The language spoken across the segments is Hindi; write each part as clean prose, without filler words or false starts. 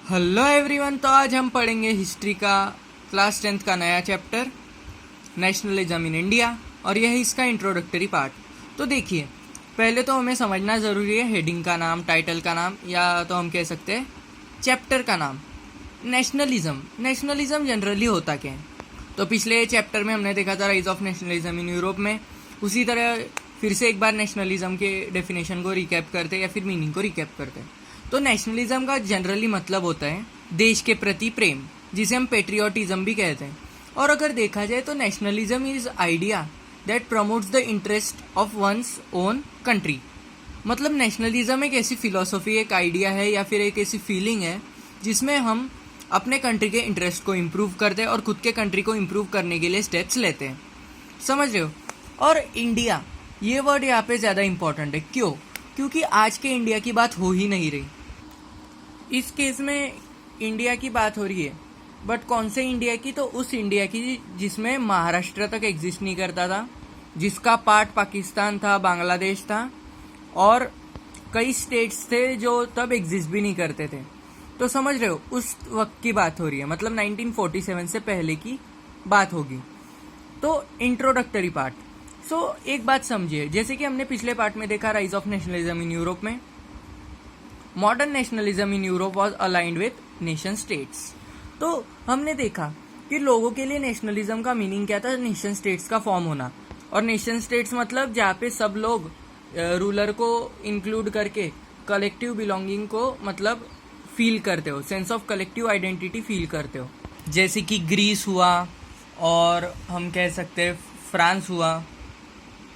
Hello everyone. तो आज हम पढ़ेंगे हिस्ट्री का क्लास 10th का नया चैप्टर नेशनलिज्म इन इंडिया और यह है इसका इंट्रोडक्टरी पार्ट। तो देखिए, पहले तो हमें समझना ज़रूरी है हेडिंग का नाम, टाइटल का नाम, या तो हम कह सकते हैं चैप्टर का नाम। नेशनलिज्म जनरली होता क्या है? तो पिछले चैप्टर में हमने देखा था rise of nationalism in Europe में। उसी तरह फिर से एक बार नेशनलिज्म के डेफिनेशन को रिकैप करते या फिर मीनिंग को रिकैप करते। तो नेशनलिज्म का जनरली मतलब होता है देश के प्रति प्रेम, जिसे हम पेट्रियोटिज्म भी कहते हैं। और अगर देखा जाए तो nationalism is idea that promotes the interest of one's own country. मतलब नेशनलिज्म एक ऐसी फिलॉसफी, एक आइडिया है या फिर एक ऐसी फीलिंग है जिसमें हम अपने कंट्री के इंटरेस्ट को इम्प्रूव करते हैं और खुद के कंट्री को इम्प्रूव करने के लिए स्टेप्स लेते हैं। समझ रहे हो? और इंडिया, ये वर्ड यहाँ पे ज़्यादा इंपॉर्टेंट है। क्यों? क्योंकि आज के इंडिया की बात हो ही नहीं रही। इस केस में इंडिया की बात हो रही है, बट कौन से इंडिया की? तो उस इंडिया की जिसमें महाराष्ट्र तक एग्जिस्ट नहीं करता था, जिसका पार्ट पाकिस्तान था, बांग्लादेश था और कई स्टेट्स थे जो तब एग्जिस्ट भी नहीं करते थे। तो समझ रहे हो, उस वक्त की बात हो रही है, मतलब 1947 से पहले की बात होगी। तो इंट्रोडक्टरी पार्ट। एक बात समझिए, जैसे कि हमने पिछले पार्ट में देखा rise of nationalism in Europe में, modern nationalism in Europe was aligned with nation states. तो हमने देखा कि लोगों के लिए नेशनलिज्म का मीनिंग क्या था? नेशन स्टेट्स का फॉर्म होना। और नेशन स्टेट्स मतलब जहाँ पे सब लोग रूलर को इंक्लूड करके कलेक्टिव बिलोंगिंग को मतलब फील करते हो, sense of collective identity feel करते हो। जैसे कि ग्रीस हुआ, और हम कह सकते हैं फ्रांस हुआ,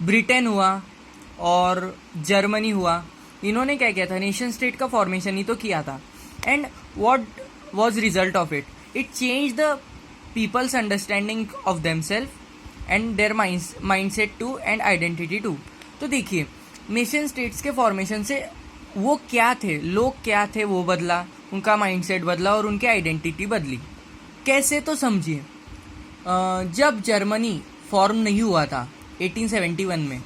ब्रिटेन हुआ और जर्मनी हुआ। इन्होंने क्या किया था? नेशन स्टेट का फॉर्मेशन ही तो किया था। And what was result of it? It change the people's understanding of themselves and their mindset too and identity too. तो देखिए, नेशन स्टेट्स के फॉर्मेशन से वो क्या थे, लोग क्या थे, वो बदला, उनका माइंडसेट बदला और उनकी आइडेंटिटी बदली। कैसे? तो समझिए, जब जर्मनी फॉर्म नहीं हुआ था 1871 में,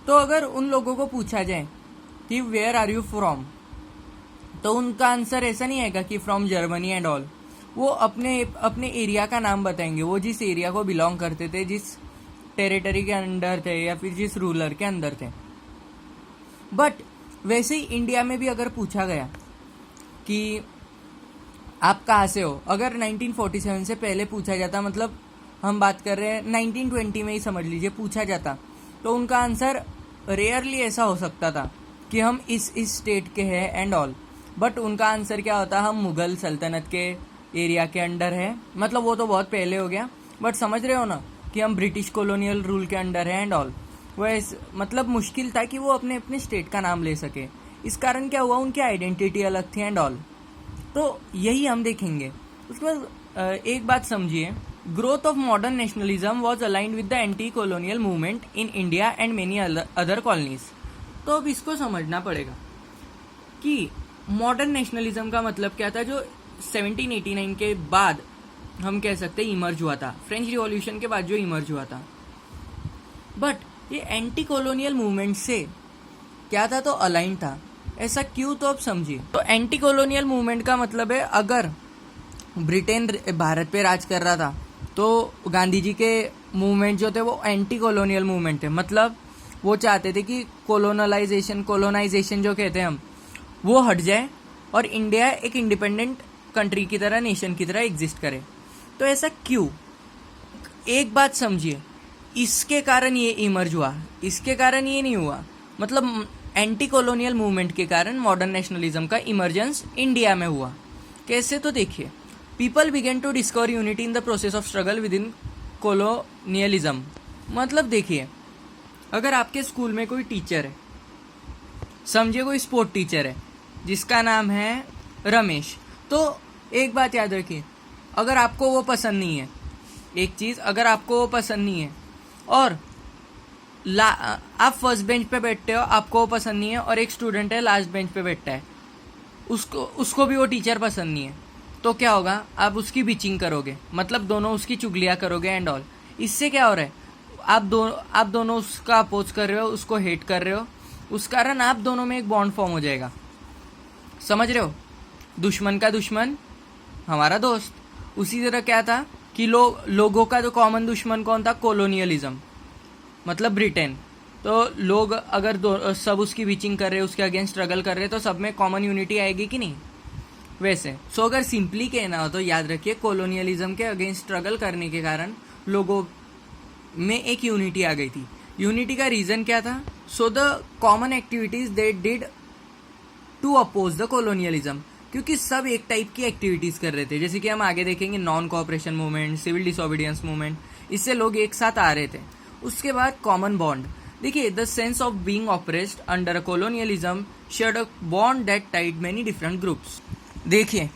तो अगर उन लोगों को पूछा जाए कि वेयर आर यू फ्रॉम, तो उनका आंसर ऐसा नहीं आएगा कि फ्रॉम जर्मनी एंड ऑल। वो अपने एरिया का नाम बताएंगे, वो जिस एरिया को बिलोंग करते थे, जिस टेरिटरी के अंडर थे या फिर जिस रूलर के अंदर थे। बट वैसे ही इंडिया में भी अगर पूछा गया कि आप कहाँ से हो, अगर 1947 से पहले पूछा जाता, मतलब हम बात कर रहे हैं 1920 में ही समझ लीजिए, पूछा जाता, तो उनका आंसर रेयरली ऐसा हो सकता था कि हम इस स्टेट के हैं एंड ऑल। बट उनका आंसर क्या होता? हम मुगल सल्तनत के एरिया के अंडर है। मतलब वो तो बहुत पहले हो गया, बट समझ रहे हो ना कि हम ब्रिटिश कॉलोनियल रूल के अंडर है एंड ऑल। वो मतलब मुश्किल था कि वो अपने अपने स्टेट का नाम ले सके। इस कारण क्या हुआ? उनकी आइडेंटिटी अलग थी एंड ऑल। तो यही हम देखेंगे। उसके बाद एक बात समझिए, growth of modern nationalism was aligned with the anti colonial movement in India and many other colonies. तो अब इसको समझना पड़ेगा कि मॉडर्न नेशनलिज्म का मतलब क्या था, जो 1789 के बाद हम कह सकते हैं इमर्ज हुआ था, फ्रेंच रिवॉल्यूशन के बाद जो इमर्ज हुआ था। बट ये एंटी कॉलोनियल मूवमेंट से क्या था? तो अलाइन था। ऐसा क्यों? तो अब समझिए। तो एंटी कॉलोनियल मूवमेंट का मतलब है, अगर ब्रिटेन भारत पे राज कर रहा था तो गांधी जी के मूवमेंट जो थे वो एंटी कॉलोनियल मूवमेंट थे। मतलब वो चाहते थे कि कोलोनाइजेशन जो कहते हैं हम, वो हट जाए और इंडिया एक इंडिपेंडेंट कंट्री की तरह, नेशन की तरह एग्जिस्ट करे। तो ऐसा क्यों? एक बात समझिए, इसके कारण ये इमर्ज हुआ, इसके कारण ये नहीं हुआ। मतलब एंटी कॉलोनियल मूवमेंट के कारण मॉडर्न नेशनलिज्म का इमर्जेंस इंडिया में हुआ। कैसे? तो देखिए, people began to discover unity in the process of struggle within colonialism. मतलब देखिए, अगर आपके स्कूल में कोई टीचर है, समझिए कोई स्पोर्ट टीचर है जिसका नाम है रमेश, तो एक बात याद रखिए, अगर आपको वो पसंद नहीं है, एक चीज़, अगर आपको वो पसंद नहीं है और आप फर्स्ट बेंच पे बैठते हो, आपको वो पसंद नहीं है, और एक स्टूडेंट है लास्ट बेंच पे बैठता है, उसको भी वो टीचर पसंद नहीं है, तो क्या होगा? आप उसकी बिचिंग करोगे, मतलब दोनों उसकी चुगलियाँ करोगे एंड ऑल। इससे क्या हो रहा है? आप दोनों उसका अपोज कर रहे हो, उसको हेट कर रहे हो, उस कारण आप दोनों में एक बॉन्ड फॉर्म हो जाएगा। समझ रहे हो? दुश्मन का दुश्मन हमारा दोस्त। उसी तरह क्या था कि लोगों का जो कॉमन दुश्मन कौन था, कोलोनियलिज्म, मतलब ब्रिटेन। तो लोग अगर सब उसकी बीचिंग कर रहे, उसके अगेंस्ट स्ट्रगल कर रहे, तो सब में कॉमन यूनिटी आएगी कि नहीं। वैसे सो अगर सिंपली कहना हो तो याद रखिए, कोलोनियलिज्म के अगेंस्ट स्ट्रगल करने के कारण लोगों में एक यूनिटी आ गई थी। यूनिटी का रीजन क्या था, so the common activities they did to oppose the colonialism, क्योंकि सब एक टाइप की एक्टिविटीज कर रहे थे। जैसे कि हम आगे देखेंगे, non cooperation movement, civil disobedience movement, इससे लोग एक साथ आ रहे थे। उसके बाद कॉमन बॉन्ड, देखिए, the sense of being oppressed under a colonialism shared a bond that tied many different groups. देखिए,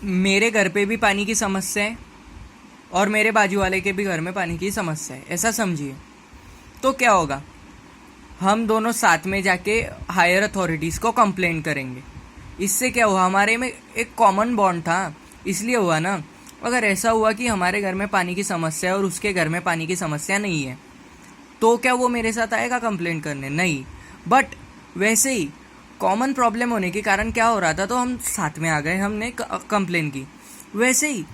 मेरे घर पे भी पानी की समस्या है और मेरे बाजू वाले के भी घर में पानी की समस्या है, ऐसा समझिए। तो क्या होगा, हम दोनों साथ में जाके हायर अथॉरिटीज़ को कंप्लेंट करेंगे। इससे क्या हुआ, हमारे में एक कॉमन बॉन्ड था, इसलिए हुआ ना। अगर ऐसा हुआ कि हमारे घर में पानी की समस्या है और उसके घर में पानी की समस्या नहीं है, तो क्या वो मेरे साथ आएगा कंप्लेंट करने? नहीं। बट वैसे ही कॉमन प्रॉब्लम होने के कारण क्या हो रहा था, तो हम साथ में आ गए, हमने कंप्लेन की। वैसे ही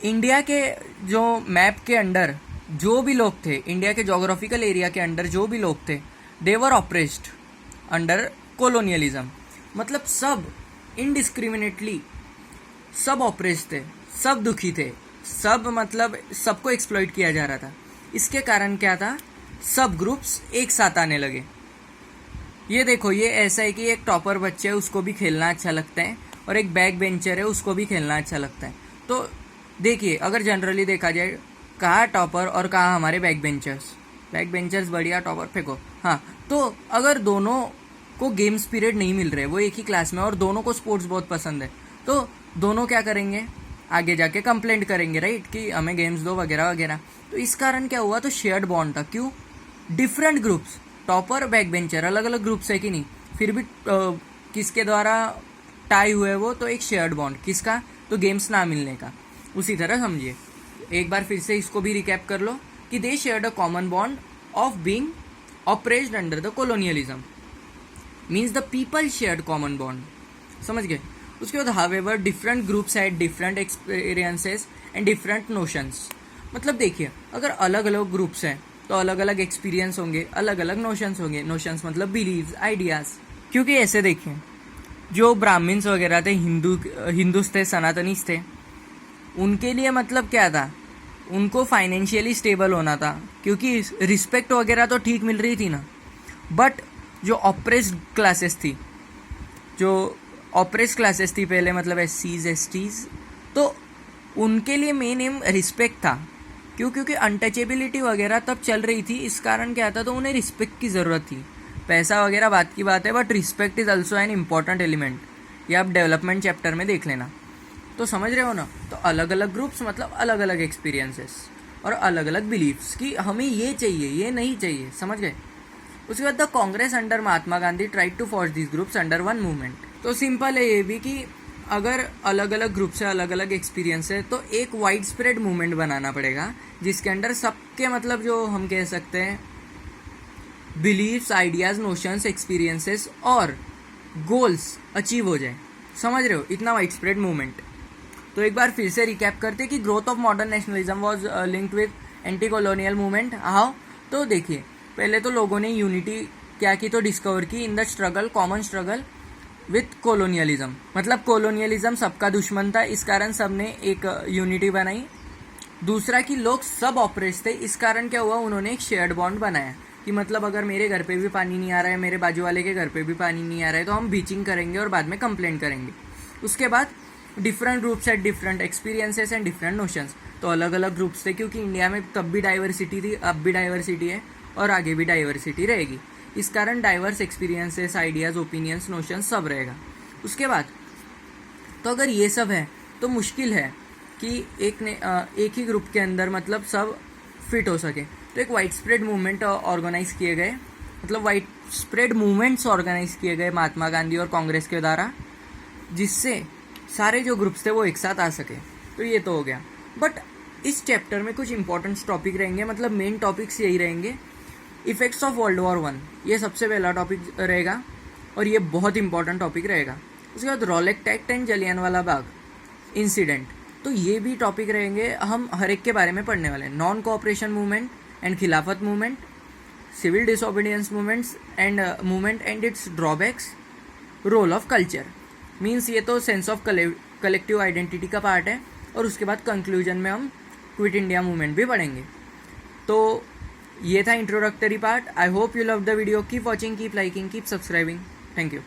इंडिया के जो मैप के अंडर जो भी लोग थे, इंडिया के जोग्राफिकल एरिया के अंडर जो भी लोग थे, दे वर ऑपरेस्ड अंडर कोलोनियलिज्म। मतलब सब इनडिस्क्रिमिनेटली सब ऑपरेस्ड थे, सब दुखी थे, सब मतलब सबको एक्सप्लॉइट किया जा रहा था। इसके कारण क्या था, सब ग्रुप्स एक साथ आने लगे। ये देखो, ये ऐसा है कि एक टॉपर बच्चे है, उसको भी खेलना अच्छा लगता है, और एक बैक बेंचर है, उसको भी खेलना अच्छा लगता है। तो देखिए, अगर जनरली देखा जाए, कहाँ टॉपर और कहाँ हमारे बैक बेंचर्स बढ़िया, टॉपर फेंको। हाँ, तो अगर दोनों को गेम्स पीरियड नहीं मिल रहे, वो एक ही क्लास में, और दोनों को स्पोर्ट्स बहुत पसंद है, तो दोनों क्या करेंगे, आगे जाके कंप्लेंट करेंगे, राइट, कि हमें गेम्स दो वगैरह वगैरह। तो इस कारण क्या हुआ, तो शेयर्ड बॉन्ड था। क्यों? Different groups, topper back bencher अलग अलग ग्रुप्स है कि नहीं, फिर भी किसके द्वारा टाई हुए वो, तो एक शेयर्ड बॉन्ड, किसका, तो गेम्स ना मिलने का। उसी तरह समझिए, एक बार फिर से इसको भी रिकैप कर लो कि दे shared a common bond of being oppressed under the colonialism, means the people shared common bond, समझ गए। उसके बाद however different groups had different experiences and different notions. मतलब देखिए, अगर अलग अलग ग्रुप्स हैं तो अलग अलग एक्सपीरियंस होंगे, अलग अलग नोशंस होंगे। नोशंस मतलब बिलीव्स, आइडियाज। क्योंकि ऐसे देखिए, जो ब्राह्मण्स वगैरह थे, हिंदूस थे, सनातनीस थे, उनके लिए मतलब क्या था, उनको फाइनेंशियली स्टेबल होना था, क्योंकि रिस्पेक्ट वगैरह तो ठीक मिल रही थी ना। बट जो ऑपरेस्ड क्लासेस थी, पहले, मतलब SCs STs, तो उनके लिए मेन एम रिस्पेक्ट था। क्योंकि अनटचेबिलिटी वगैरह तब चल रही थी, इस कारण क्या था, तो उन्हें रिस्पेक्ट की ज़रूरत थी। पैसा वगैरह बात की बात है, but respect is also an important element. ये आप डेवलपमेंट चैप्टर में देख लेना, तो समझ रहे हो ना। तो अलग अलग ग्रुप्स मतलब अलग अलग एक्सपीरियंसेस और अलग अलग बिलीव्स कि हमें ये चाहिए, ये नहीं चाहिए, समझ गए। उसके बाद the Congress under Mahatma Gandhi tried to force this groups under one movement. तो सिंपल है ये भी कि अगर अलग अलग ग्रुप से अलग अलग एक्सपीरियंस है, तो एक वाइड स्प्रेड मूवमेंट बनाना पड़ेगा, जिसके अंडर सबके मतलब जो हम कह सकते हैं बिलीव्स, आइडियाज, नोशंस, एक्सपीरियंसेस और गोल्स अचीव हो जाए। समझ रहे हो, इतना वाइड स्प्रेड मूवमेंट। तो एक बार फिर से रिकैप करते कि growth of modern nationalism was linked with anti colonial movement. How? तो देखिए, पहले तो लोगों ने यूनिटी क्या की, तो डिस्कवर की in the struggle, common struggle with colonialism. मतलब कोलोनियलिज्म सबका दुश्मन था, इस कारण सब ने एक यूनिटी बनाई। दूसरा कि लोग सब ऑपरेस्ट थे, इस कारण क्या हुआ, उन्होंने एक शेयर्ड बॉन्ड बनाया कि मतलब अगर मेरे घर पे भी पानी नहीं आ रहा है, मेरे बाजू वाले के घर पे भी पानी नहीं आ रहा है, तो हम बीचिंग करेंगे और बाद में कंप्लेंट करेंगे। उसके बाद different groups at different experiences and different notions. तो अलग अलग ग्रुप्स थे, क्योंकि इंडिया में तब भी डाइवर्सिटी थी, अब भी डाइवर्सिटी है और आगे भी डाइवर्सिटी रहेगी। इस कारण diverse experiences, ideas, opinions, notions सब रहेगा। उसके बाद तो अगर ये सब है तो मुश्किल है कि एक ही ग्रुप के अंदर मतलब सब फिट हो सके। तो एक वाइड स्प्रेड मूवमेंट ऑर्गेनाइज किए गए, मतलब वाइड स्प्रेड मूवमेंट्स ऑर्गेनाइज किए गए महात्मा गांधी और कांग्रेस के द्वारा, जिससे सारे जो ग्रुप्स थे वो एक साथ आ सके। तो ये तो हो गया। बट इस चैप्टर में कुछ इंपॉर्टेंट टॉपिक रहेंगे, मतलब मेन टॉपिक्स यही रहेंगे। इफेक्ट्स ऑफ वर्ल्ड वॉर 1, ये सबसे पहला टॉपिक रहेगा। और ये बहुत इंपॉर्टेंट टॉपिक रहेगा। उसके बाद Rowlatt act and Jallianwala Bagh incident, तो ये भी टॉपिक रहेंगे, हम हर एक के बारे में पढ़ने वाले हैं। Non cooperation movement and Khilafat movement, civil disobedience movement and its drawbacks, role of culture. Means ये तो सेंस ऑफ कलेक्टिव आइडेंटिटी का पार्ट है, और उसके बाद कंक्लूजन में हम क्विट इंडिया मूवमेंट भी पढ़ेंगे। तो ये था introductory part. I hope you love the video. Keep watching, keep liking, keep subscribing. Thank you.